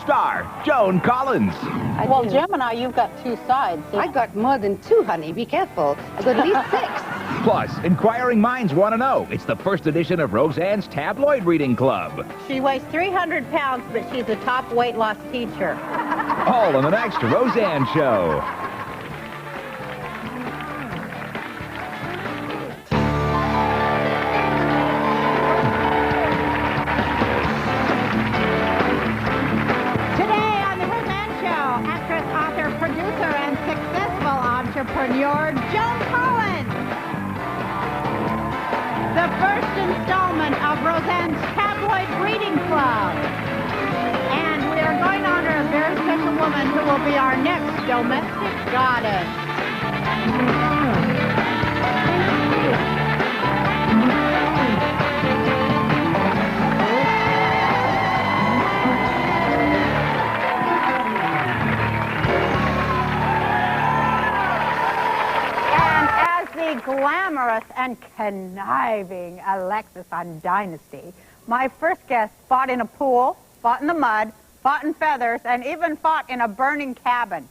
Star, Joan Collins. Well, Gemini, you've got two sides. I got more than two, honey. Be careful. I've got at least 6. Plus, inquiring minds want to know. It's the first edition of Roseanne's Tabloid Reading Club. She weighs 300 pounds, but she's a top weight loss teacher. All on the next Roseanne Show. Entrepreneur Joan Collins. The first installment of Roseanne's Tabloid Reading Club. And we are going to honor a very special woman who will be our next domestic goddess. Glamorous and conniving Alexis on Dynasty. My first guest fought in a pool, fought in the mud, fought in feathers, and even fought in a burning cabin.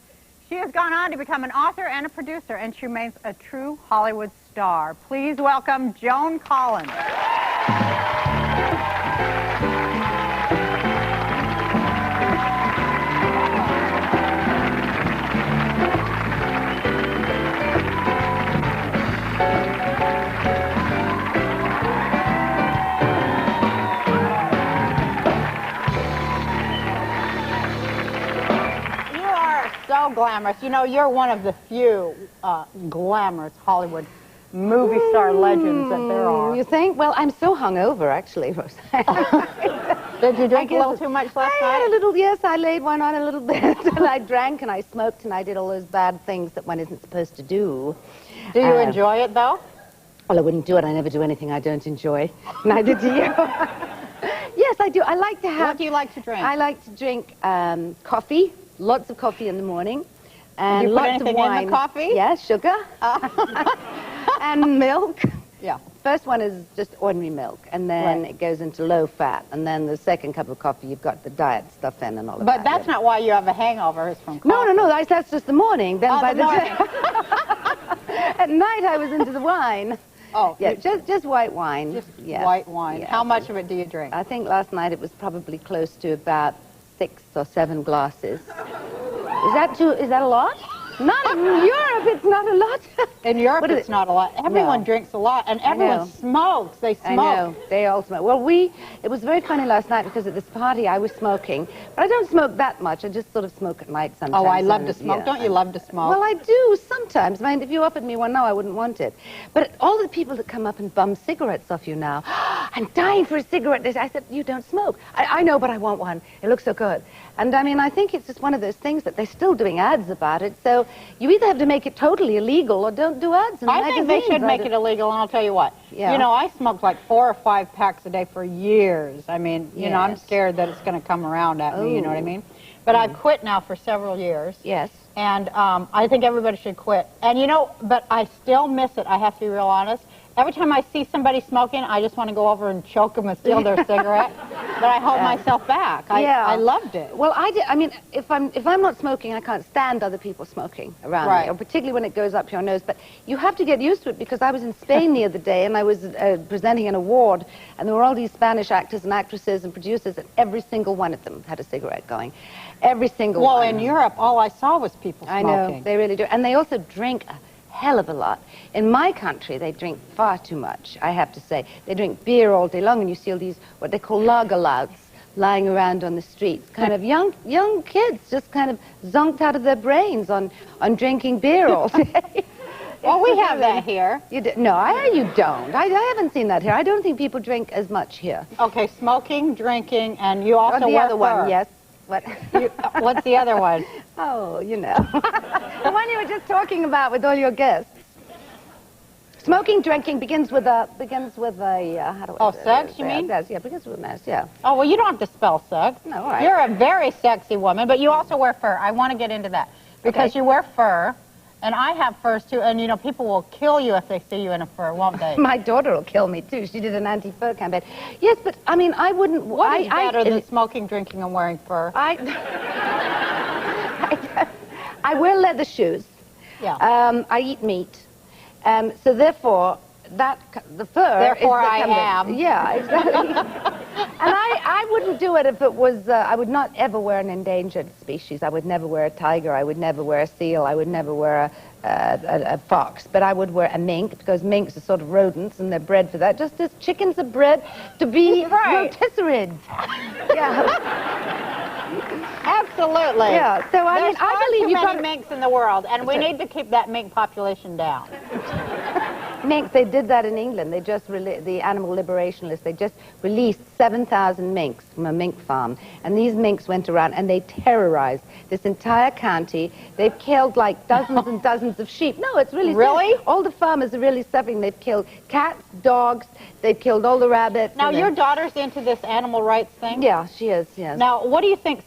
She has gone on to become an author and a producer, and she remains a true Hollywood star. Please welcome Joan Collins. So glamorous. You know, you're one of the few glamorous Hollywood movie star legends that there are. You think? Well, I'm so hungover, actually, Roseanne. Did you drink a little too much last night? I had a little, yes, I laid one on a little bit. And I drank and I smoked and I did all those bad things that one isn't supposed to do. Do you enjoy it, though? Well, I wouldn't do it. I never do anything I don't enjoy. Neither do you. Yes, I do. I like to have... What do you like to drink? I like to drink coffee. Lots of coffee in the morning, and you put lots anything of wine. in the coffee? Yeah, sugar, and milk. Yeah. First one is just ordinary milk, and then it goes into low fat, and then the second cup of coffee, you've got the diet stuff in and all of that. But that's not why you have a hangover. It's from coffee. No. That's just the morning. Then by the morning. At night, I was into the wine. Oh, yeah, just white wine. Just white wine. Yeah. How much of it do you drink? I think last night it was probably close to about 6 or 7 glasses. Is that a lot? Not in Europe, it's not a lot. In Europe, it's not a lot. Everyone drinks a lot, and everyone smokes. They smoke. I know, they all smoke. Well, it was very funny last night because at this party I was smoking, but I don't smoke that much. I just sort of smoke at night sometimes. Oh, I love to smoke. Don't you love to smoke? Well, I do sometimes. I mean, if you offered me one now, I wouldn't want it. But all the people that come up and bum cigarettes off you now, I'm dying for a cigarette. I said, you don't smoke. I know, but I want one. It looks so good. And I mean, I think it's just one of those things that they're still doing ads about it. So you either have to make it totally illegal or don't do ads in the magazines. I think they should make it illegal, and I'll tell you what. Yeah. You know, I smoked like 4 or 5 packs a day for years. I mean, you know, I'm scared that it's going to come around at me, you know what I mean? But I've quit now for several years. Yes. And I think everybody should quit. And, you know, but I still miss it. I have to be real honest. Every time I see somebody smoking, I just want to go over and choke them and steal their cigarette. But I hold myself back. I loved it. Well, I did. I mean, if I'm not smoking, I can't stand other people smoking around me, or particularly when it goes up your nose. But you have to get used to it, because I was in Spain the other day and I was presenting an award, and there were all these Spanish actors and actresses and producers, and every single one of them had a cigarette going. Every single one. Well, in Europe, all I saw was people smoking. I know, they really do. And they also drink a hell of a lot. In my country, they drink far too much, I have to say. They drink beer all day long, and you see all these, what they call lager louts, lying around on the streets. Kind of young kids just kind of zonked out of their brains on drinking beer all day. Well, we have that here. You do, no, you don't. I haven't seen that here. I don't think people drink as much here. Okay, smoking, drinking, and you also the wear other fur. one, yes. What? What's the other one? Oh, you know. The one you were just talking about with all your guests. Smoking, drinking begins with a, how do I say sex, you mean? Yeah, begins with an S, yeah. Oh, well, you don't have to spell sex. No, all right. You're a very sexy woman, but you also wear fur. I want to get into that. Because you wear fur, And I have furs too, and you know, people will kill you if they see you in a fur, won't they? My daughter will kill me too. She did an anti-fur campaign. Yes, but I mean, I wouldn't. What is better than smoking, drinking, and wearing fur? I wear leather shoes. Yeah. I eat meat. So therefore, the fur. Therefore, is I am. Yeah, exactly. And I wouldn't do it if it was. I would not ever wear an endangered species. I would never wear a tiger. I would never wear a seal. I would never wear a fox. But I would wear a mink, because minks are sort of rodents and they're bred for that. Just as chickens are bred to be rotisserids. Yeah. Absolutely. Yeah. So I mean, I believe you've got minks in the world, and we need to keep that mink population down. Minks, they did that in England. They just the animal liberationists, they just released 7,000 minks from a mink farm. And these minks went around and they terrorized this entire county. They've killed like dozens and dozens of sheep. No, it's really serious. All the farmers are really suffering. They've killed cats, dogs, they've killed all the rabbits. Now, your daughter's into this animal rights thing? Yeah, she is, yes. Now, what do you think...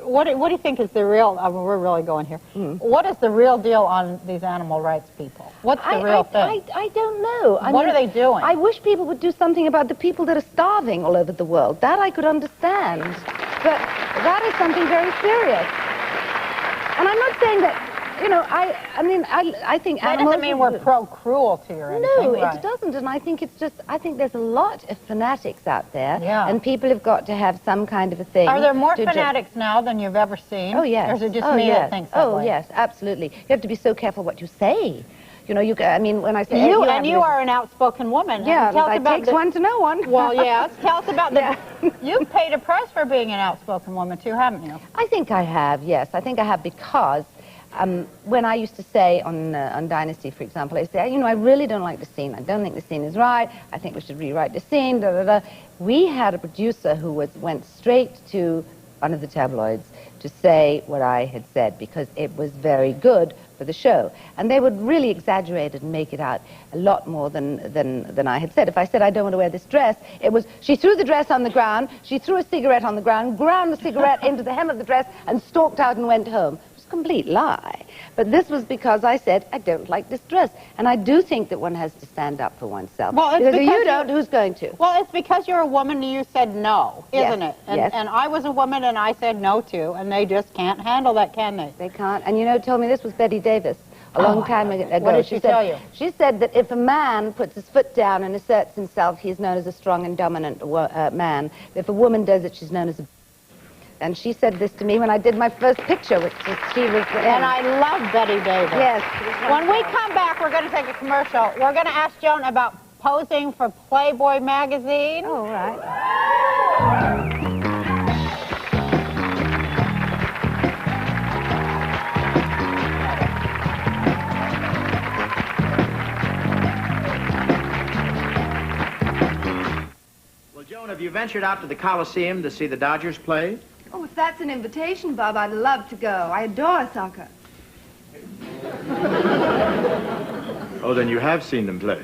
What do you think is the real... I mean, we're really going here. What is the real deal on these animal rights people? What's the real thing? I don't know. What are they doing? I wish people would do something about the people that are starving all over the world. That I could understand. But that is something very serious. And I'm not saying that, you know, I think that animals... doesn't mean we're pro-cruelty or anything. No, it doesn't. And I think it's just... I think there's a lot of fanatics out there. Yeah. And people have got to have some kind of a thing. Are there more fanatics now than you've ever seen? Oh, yes. Or is it just me that thinks that way? Oh, yes, absolutely. You have to be so careful what you say. You know, I mean, when I say... You are an outspoken woman. Yeah, it takes one to know one. Well, yes. Tell us about the... You've paid a price for being an outspoken woman, too, haven't you? I think I have, yes. I think I have, because when I used to say on Dynasty, for example, I say, you know, I really don't like the scene. I don't think the scene is right. I think we should rewrite the scene, We had a producer who went straight to one of the tabloids to say what I had said, because it was very good for the show. And they would really exaggerate it and make it out a lot more than I had said. If I said I don't want to wear this dress, it was, she threw the dress on the ground, she threw a cigarette on the ground, ground the cigarette into the hem of the dress, and stalked out and went home. It was a complete lie. But this was because I said, I don't like this dress. And I do think that one has to stand up for oneself. Well, it's because if you don't, who's going to? Well, it's because you're a woman and you said no, isn't it? And, yes. And I was a woman and I said no too, and they just can't handle that, can they? They can't. And you know, told me this was Betty Davis a long time ago. What did she tell you? She said that if a man puts his foot down and asserts himself, he's known as a strong and dominant man. If a woman does it, she's known as a... And she said this to me when I did my first picture, which was, she was... And I love Betty Davis. Yes. When we come back, we're going to take a commercial. We're going to ask Joan about posing for Playboy magazine. Oh, right. Well, Joan, have you ventured out to the Coliseum to see the Dodgers play? Oh, if that's an invitation, Bob, I'd love to go. I adore soccer. Oh, then you have seen them play.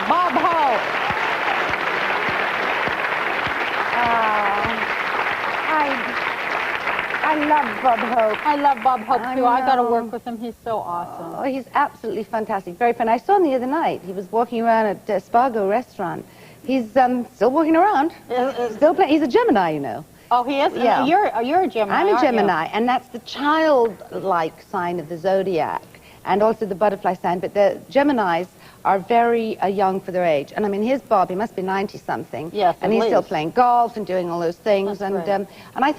Bob Hope. I love Bob Hope. I love Bob Hope, too. I got to work with him. He's so awesome. Oh, he's absolutely fantastic. Very fun. I saw him the other night. He was walking around at Spargo restaurant. He's still walking around. Still playing. He's a Gemini, you know. Oh, he is? Yeah. You're a Gemini, I'm a Gemini, you? and that's the childlike sign of the zodiac, and also the butterfly sign. But the Geminis are very young for their age. And I mean, here's Bob. He must be 90-something. Yes, and he's still playing golf and doing all those things. That's and great. I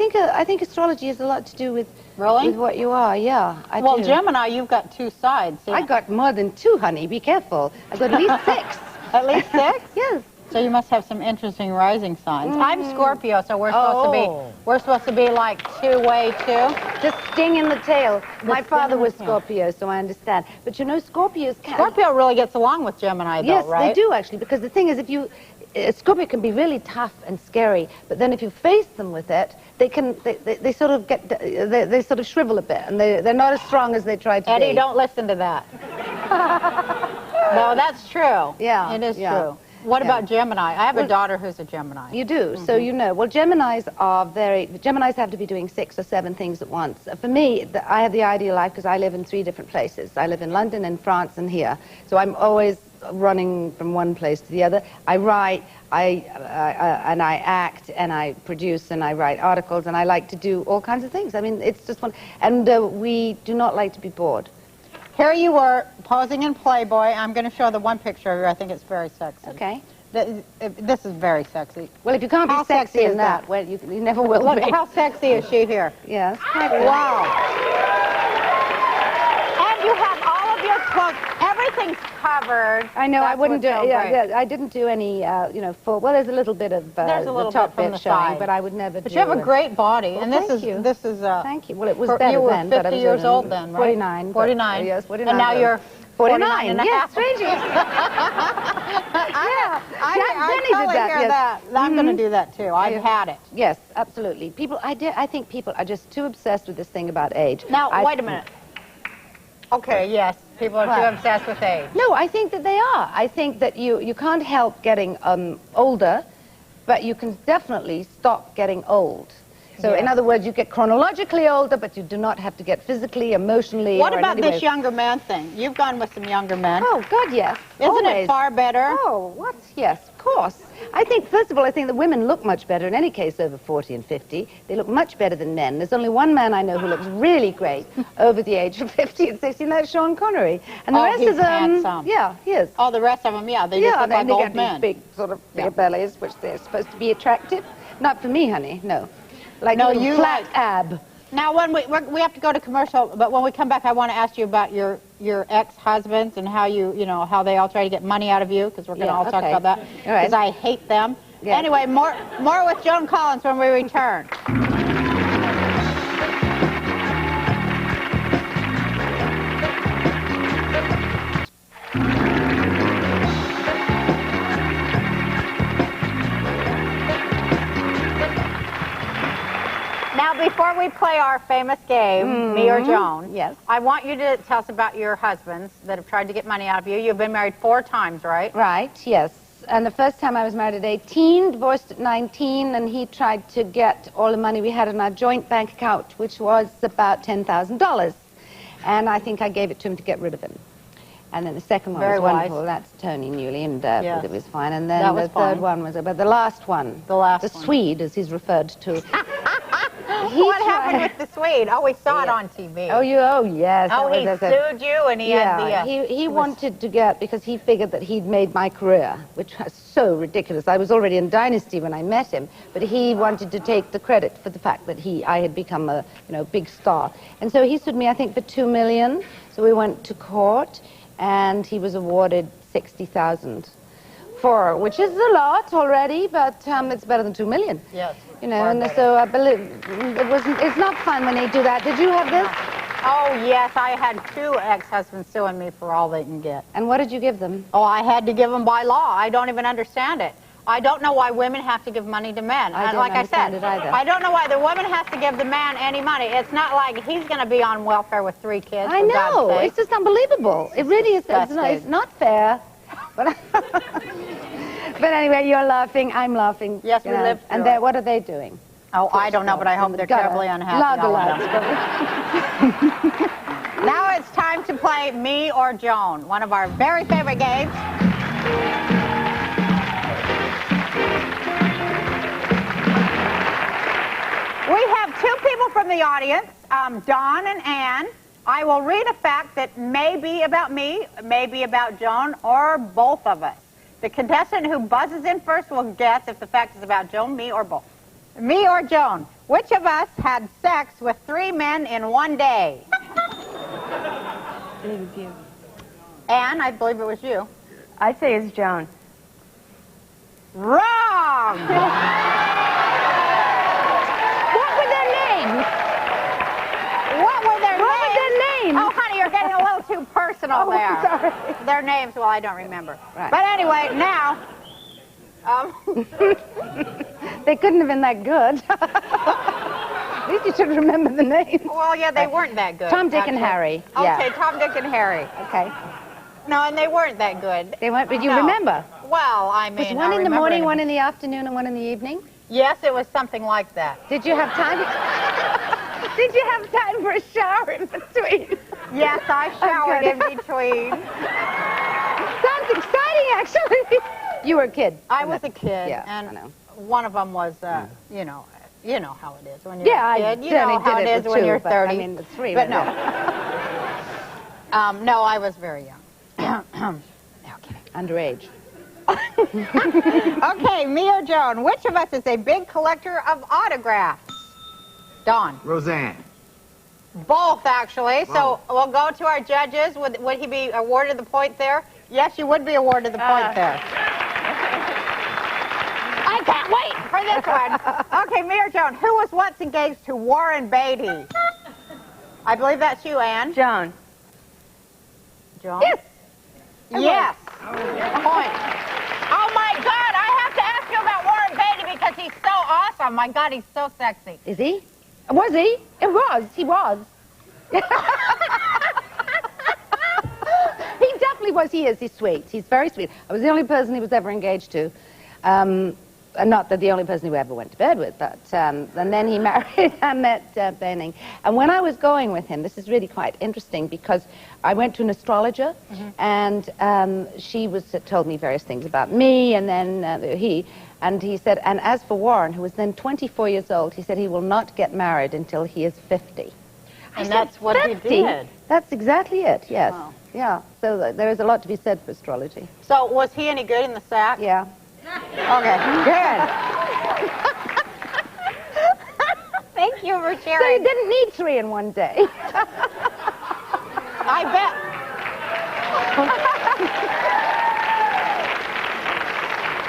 think astrology has a lot to do with with what you are. Yeah, I do. Well, Gemini, you've got two sides. I got more than 2, honey. Be careful. I got at least 6. At least 6? Yes. So you must have some interesting rising signs. I'm Scorpio, so we're supposed to be like two-way too. The sting in the tail. My father was Scorpio, so I understand. But you know, Scorpios can... Scorpio really gets along with Gemini, though, right? Yes, they do actually, because the thing is, if you... Scorpio can be really tough and scary, but then if you face them with it, they can, they sort of get, they sort of shrivel a bit, and they're not as strong as they try to be. Eddie, don't listen to that. No, that's true. Yeah. It is true. What about Gemini? I have a daughter who's a Gemini. You do, so you know. Well, Geminis have to be doing 6 or 7 things at once. For me, I have the ideal life because I live in 3 different places. I live in London, in France, and here. So I'm always running from one place to the other. I write, and I act, and I produce, and I write articles, and I like to do all kinds of things. I mean, it's just fun. And we do not like to be bored. Here you were posing in Playboy. I'm going to show the one picture of you. I think it's very sexy. Okay. This is very sexy. Well, if you can't be sexy in that, well, you never will Look, be. how sexy is she here? Yes. Wow. And you have all of your clothes. Everything's covered. I know. That's I wouldn't do. what's so great. I didn't do any. Full. Well, there's a little bit of there's a little the top bit from the showing, side. but I would never. But do you have a it. great body, Well, and thank you. This is. Thank you. Well, it was better you were then. 50 but I was years old then, right? 49. 49. Yes, 49. And now you're 49 and a yes, half. strangers. Yeah, I Jenny totally did that, hear yes. that. I'm going to do that too. I've had it. Yes, absolutely. I think people are just too obsessed with this thing about age. Now, wait a minute. Okay, yes, people are too obsessed with age. No, I think that they are. I think that you can't help getting older, but you can definitely stop getting old. So in other words, you get chronologically older, but you do not have to get physically, emotionally. What about this younger man thing? You've gone with some younger men. Oh, God, yes. Isn't it far better? Oh, what? Yes, of course. I think, first of all, I think that women look much better in any case over 40 and 50. They look much better than men. There's only one man I know who looks really great over the age of 50 and 60, and that's Sean Connery. And the rest he's of them, handsome. yeah, he is. Oh, the rest of them, yeah, they just look like they old get men. these big sort of big bellies, which they're supposed to be attractive. Not for me, honey, no. Like No, a little you flat like- ab. Now, when we have to go to commercial, but when we come back, I want to ask you about your ex-husbands and how how they all try to get money out of you, because we're going to all talk about that, All right. because I hate them. Yeah. Anyway, more with Joan Collins when we return. Now, before we play our famous game, Me or Joan, Yes. I want you to tell us about your husbands that have tried to get money out of you. You've been married 4 times, right? Right, yes. And the first time I was married at 18, divorced at 19, and he tried to get all the money we had in our joint bank account, which was about $10,000. And I think I gave it to him to get rid of him. And then the second one Very was wonderful. wise. That's Tony Newley, and Yes. it was fine. And then That was the third fine. one was, but the last one, The last the one. Swede, as he's referred to. What happened with the Swede? Oh, we saw it on TV. Oh, yes. Oh, he that was sued you, and he had the... he wanted to get, because he figured that he'd made my career, which was so ridiculous. I was already in Dynasty when I met him, but he wanted to take the credit for the fact that I had become a big star. And so he sued me, I think, for $2 million. So we went to court, and he was awarded $60,000 which is a lot already, but it's better than $2 million. Yes. And so I believe it's not fun when they do that. Did you have this? Oh, yes, I had 2 ex-husbands suing me for all they can get. And what did you give them? Oh, I had to give them by law. I don't even understand it. I don't know why women have to give money to men. I don't like understand I it said, either. I don't know why the woman has to give the man any money. It's not like he's going to be on welfare with 3 kids. I for know. God's sake. It's just unbelievable. It really is. It's not fair. But, but anyway, you're laughing. I'm laughing. Yes, we lived through And it. what are they doing? Oh, I don't know, but I hope they're terribly unhappy. all of them. Now it's time to play Me or Joan, one of our very favorite games. We have 2 people from the audience, Dawn and Ann. I will read a fact that may be about me, may be about Joan, or both of us. The contestant who buzzes in first will guess if the fact is about Joan, me, or both. Me or Joan, which of us had sex with 3 men in one day? I believe it's you. Ann, I believe it was you. I'd say it's Joan. Wrong! What were their names? What were their What were their names? Oh, honey, you're getting a little too personal Oh, there. sorry. Their names, well, I don't remember. Right. But anyway, now... They couldn't have been that good. At least you should remember the names. well, yeah, they weren't that good. Tom, Dick, and actually. Harry. Yeah. Okay, Tom, Dick, and Harry. Okay. No, and they weren't that good. They weren't, but you No. remember. Well, I mean, Was one in the morning, one in the afternoon, and one in the evening? Yes, it was something like that. Did you have time? Did you have time for a shower in between? Yes, I showered in between. Sounds exciting, actually. You were a kid. I was a kid, Yeah, and I know. one of them was, you know how it is when you're a kid. You know how it is with when two, you're but, 30. I mean, it's three. But no. No, I was very young. Okay. Underage. Okay, me or Joan, which of us is a big collector of autographs? Dawn. Roseanne. Both, actually. So we'll go to our judges. Would he be awarded the point there? Yes, you would be awarded the point there. I can't wait for this one. Okay, me or Joan, who was once engaged to Warren Beatty? I believe that's you, Anne. Joan. Joan? Yes. Yes. Point. Oh, my God, I have to ask you about Warren Beatty because he's so awesome. My God, he's so sexy. Is he? Was he? It was. He was. He definitely was. He is. He's sweet. He's very sweet. I was the only person he was ever engaged to. Not that the only person he ever went to bed with, but and then he married Annette Bening. And when I was going with him, this is really quite interesting because I went to an astrologer, and she told me various things about me, and then he said, and as for Warren, who was then 24 years old, he said he will not get married until he is 50. And that's what he did. That's exactly it, yes. Wow. Yeah, so there is a lot to be said for astrology. So was he any good in the sack? Yeah. Okay, good. Thank you for So sharing. you didn't need 3 in one day. I bet.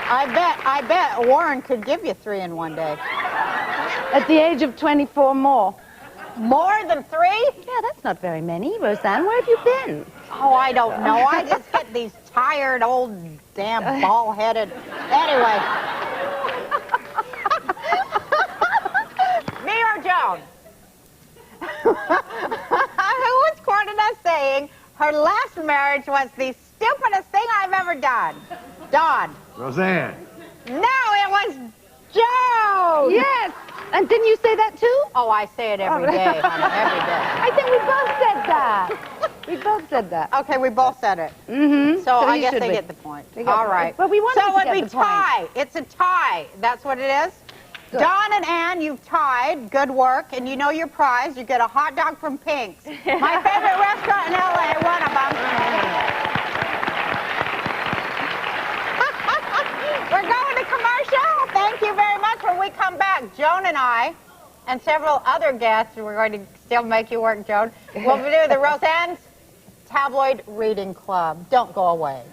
I bet Warren could give you 3 in one day. At the age of 24 more. More than 3? Yeah, that's not very many. Roseanne, where have you been? Oh, I don't know. I just get these tired, old, damn, ball-headed. Anyway. Me or Joan? Who was quoted as saying, her last marriage was the stupidest thing I've ever done? Dawn. Roseanne. No, it was Joan. Yes! And didn't you say that too? Oh, I say it every day, honey, every day. I think we both said that. We both said that. Okay, we both said it. Mm-hmm. So I guess they get the point. All right. But we wanted so to it get would the be tie. It's a tie. That's what it is. Good. Dawn and Anne, you've tied. Good work. And you know your prize. You get a hot dog from Pink's. My favorite restaurant in L.A., one of them. We're going to commercial. Thank you very much. When we come back, Joan and I and several other guests, we're going to still make you work, Joan, we'll do the Roseanne's Tabloid Reading Club. Don't go away.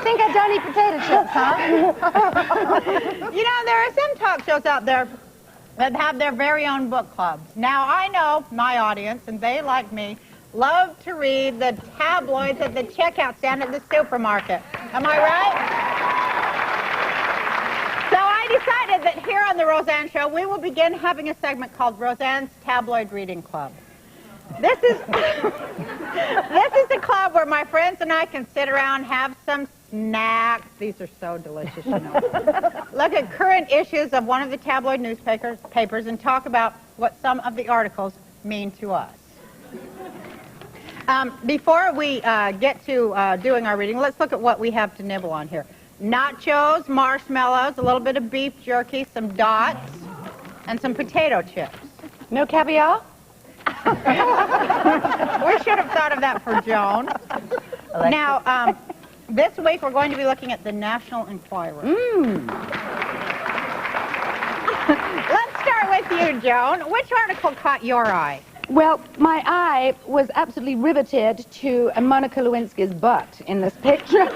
Think I don't eat potato chips, huh? You know, there are some talk shows out there that have their very own book clubs. Now, I know my audience, and they, like me, love to read the tabloids at the checkout stand at the supermarket. Am I right? So I decided that here on the Roseanne Show, we will begin having a segment called Roseanne's Tabloid Reading Club. This is a club where my friends and I can sit around, have some snacks. These are so delicious, you know. Look at current issues of one of the tabloid newspapers and talk about what some of the articles mean to us. Before we get to doing our reading, let's look at what we have to nibble on here. Nachos, marshmallows, a little bit of beef jerky, some dots, and some potato chips. No caviar? We should have thought of that for Joan. Now, this week we're going to be looking at the National Enquirer. Let's start with you, Joan. Which article caught your eye? Well, my eye was absolutely riveted to Monica Lewinsky's butt in this picture.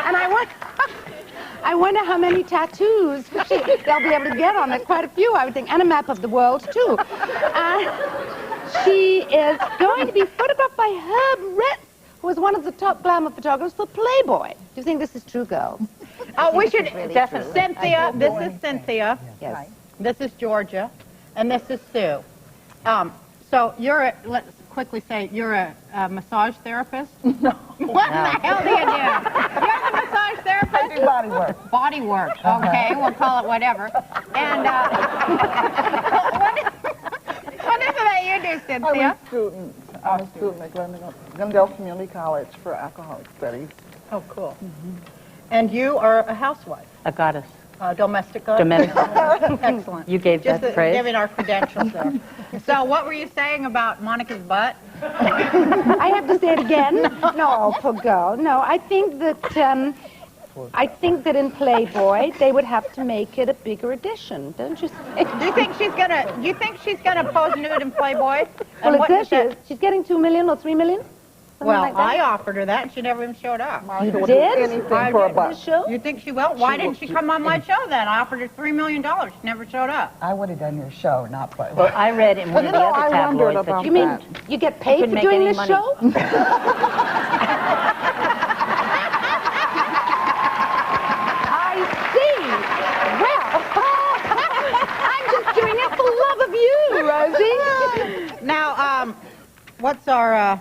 And I wonder how many tattoos they'll be able to get on it. Quite a few, I would think, and a map of the world, too. She is going to be photographed by Herb Ritz, who is one of the top glamour photographers for Playboy. Do you think this is true, girls? Oh, we should really definitely. Cynthia, this is Cynthia. Yes. This is Georgia, and this is Sue. So let's quickly say, you're a massage therapist? No. What the hell do you do? You're the massage therapist? I do body work. Body work, okay, we'll call it whatever. And what is it that you do, Cynthia? I'm a student at Glendale Community College for alcoholic studies. Oh, cool. And you are a housewife? A goddess. Domestic goddess? Domestic. Excellent. You gave Just that phrase. giving our credentials there. So what were you saying about Monica's butt? I have to say it again. No, poor girl. No, I think that in Playboy they would have to make it a bigger edition, don't you think? Do you think she's gonna pose nude in Playboy? Well, And it says she's getting 2 million or 3 million. Well, Like that. I offered her that, and she never even showed up. You did? Anything for a buck. Show? You think she will? Why didn't she come on my show then? I offered her $3 million. She never showed up. I would have done your show, not Playboy. Well, I read in one of the other tabloids that You mean you get paid for couldn't doing make this any show? I see. Well, I'm just doing it for love of you, Rosie. Now, what's our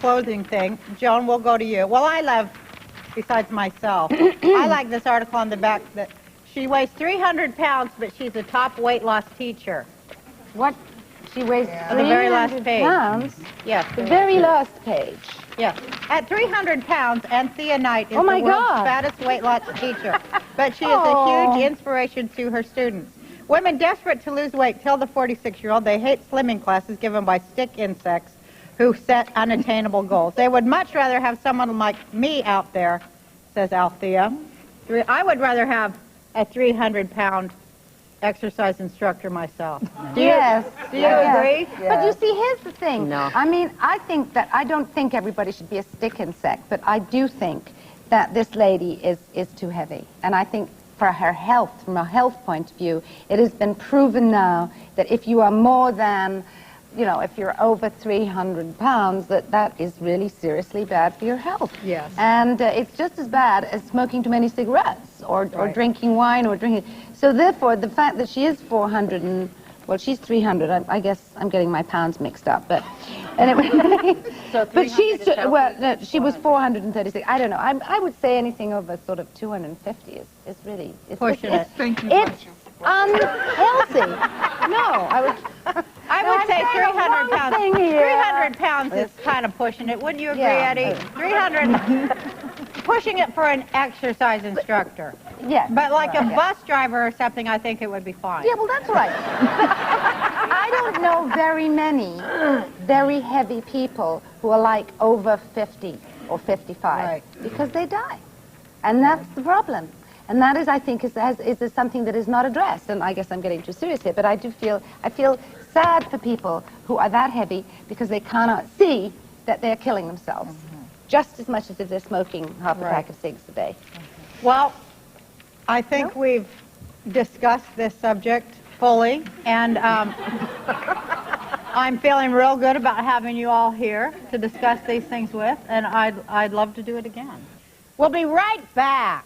closing thing? Joan, we'll go to you. Well, I love, besides myself, I like this article on the back that she weighs 300 pounds, but she's a top weight loss teacher. What? She weighs On the very last 300 page. pounds. Yes. The very last page. Yes. At 300 pounds, Anthea Knight is Oh the my world's God. fattest weight loss teacher. But she is a Oh. huge inspiration to her students. Women desperate to lose weight tell the 46-year-old they hate slimming classes given by stick insects who set unattainable goals. They would much rather have someone like me out there, says Althea. I would rather have a 300-pound exercise instructor myself. Do you agree? Yes. But you see, here's the thing. No. I mean, I don't think everybody should be a stick insect, but I do think that this lady is too heavy. And I think for her health, from a health point of view, it has been proven now that if you are more than, if you're over 300 pounds, that is really seriously bad for your health. Yes. And it's just as bad as smoking too many cigarettes or drinking wine or drinking. So therefore, the fact that she is 400 and, well, she's 300. I guess I'm getting my pounds mixed up, but anyway. But she's, no, she was 436. I don't know. I would say anything over sort of 250 is really, Pushing it. It's unhealthy. No, I would say I'm 300 pounds. saying the wrong thing here. 300 pounds is kind of pushing it. Wouldn't you agree, Yeah. Eddie? 300, pushing it for an exercise instructor. Yes. But like a bus driver or something, I think it would be fine. Yeah, well, that's right. But I don't know very many very heavy people who are like over 50 or 55 Right. because they die. And that's the problem. And that is, I think, is something that is not addressed. And I guess I'm getting too serious here, but I feel sad for people who are that heavy because they cannot see that they're killing themselves. Just as much as if they're smoking half a pack of cigs a day. Well, I think we've discussed this subject fully, and I'm feeling real good about having you all here to discuss these things with, and I'd love to do it again. We'll be right back.